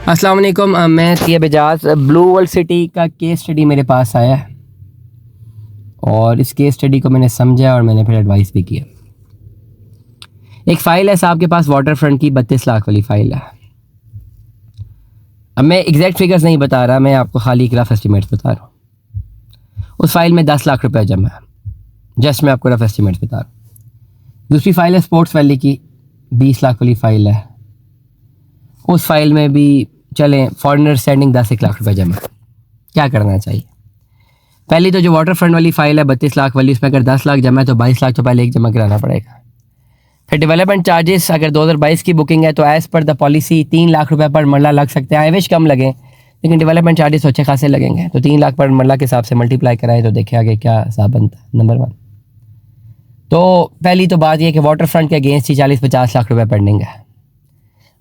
अस्सलाम वालेकुम, मैं Tayyab Ejaz. Blue World City का केस स्टडी मेरे पास आया है और इस केस स्टडी को मैंने समझा और मैंने फिर एडवाइस भी किया। एक फ़ाइल है साहब के पास, वाटर फ्रंट की 32 लाख वाली फ़ाइल है। अब मैं एग्जैक्ट फिगर्स नहीं बता रहा, मैं आपको खाली एक रफ एस्टिमेट्स बता रहा हूँ। उस फाइल में 10 लाख रुपये जमा है, जस्ट मैं आपको रफ एस्टिमेट्स बता रहा हूँ। दूसरी फ़ाइल है स्पोर्ट्स वैली की, 20 लाख वाली फ़ाइल है। उस फाइल में भी चलें फॉरेनर स्टैंडिंग 10 लाख रुपए जमा। क्या करना चाहिए? पहली तो जो वाटर फ्रंट वाली फ़ाइल है 32 लाख वाली, उसमें अगर 10 लाख जमा है तो 22 लाख तो पहले एक जमा कराना पड़ेगा। फिर डेवलपमेंट चार्जेस अगर 2022 की बुकिंग है तो as per the policy 3 lakh रुपए पर मरला लग सकते हैं। आई विश कम लगे, लेकिन डेवलपमेंट चार्जेस अच्छे खासे लगेंगे, तो 3 लाख पर मरला के हिसाब से मल्टीप्लाई कराएं तो देखें आगे क्या हिसाब बनता है। नंबर 1 तो पहली तो बात यह कि वाटर फ्रंट के अगेंस्ट ही 40-50 लाख रुपये पेंडिंग है।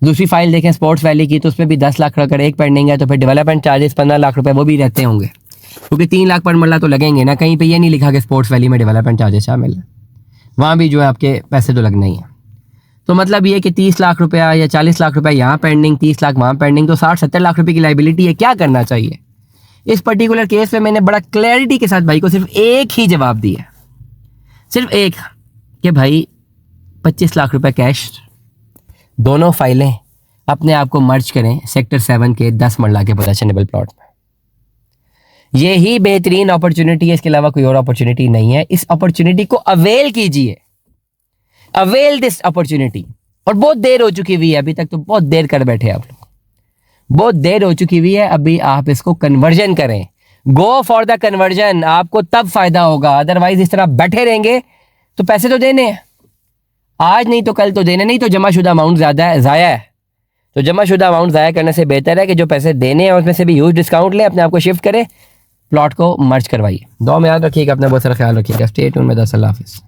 दूसरी फाइल देखें स्पोर्ट्स वैली की, तो उसमें भी 10 लाख अगर एक पेंडिंग है तो फिर डेवलपमेंट चार्जेस 15 लाख रुपए वो भी रहते होंगे, क्योंकि 3 लाख पर मरला तो लगेंगे ना। कहीं पे ये नहीं लिखा कि स्पोर्ट्स वैली में डेवलपमेंट चार्जेस शामिल है, वहाँ भी जो है आपके पैसे तो लगने ही हैं। तो मतलब ये कि 30 लाख रुपया या 40 लाख रुपया यहाँ पेंडिंग, 30 लाख वहाँ पेंडिंग, तो 60-70 लाख रुपये की लाइबिलिटी है। क्या करना चाहिए इस पर्टिकुलर केस में? मैंने बड़ा क्लैरिटी के साथ भाई को सिर्फ एक ही जवाब दिया, सिर्फ एक, कि भाई 25 लाख रुपये कैश, दोनों फाइलें अपने आप को मर्ज करें सेक्टर 7 के 10 मरला के पोजेशनेबल प्लॉट में। ये ही बेहतरीन अपॉर्चुनिटी है, इसके अलावा कोई और अपॉर्चुनिटी नहीं है। इस अपॉर्चुनिटी को अवेल कीजिए, अवेल दिस अपॉर्चुनिटी। और बहुत देर हो चुकी हुई है, अभी तक तो बहुत देर कर बैठे आप लोग, बहुत देर हो चुकी हुई है। अभी आप इसको कन्वर्जन करें, गो फॉर द कन्वर्जन, आपको तब फायदा होगा। अदरवाइज इस तरह बैठे रहेंगे तो पैसे तो देने हैं, आज नहीं तो कल तो देने, नहीं तो जमाशुदा अमाउंट ज़्यादा है, ज़ाया है, तो जमाशुदा अमाउंट ज़ाया करने से बेहतर है कि जो पैसे देने हैं उसमें से भी ह्यूज डिस्काउंट लें, अपने आप को शिफ्ट करें, प्लॉट को मर्ज करवाइए। दुआ में याद रखिएगा, अपना बहुत सारा ख्याल रखिएगा। स्टे ट्यून में। अल्लाह हाफ़िज़।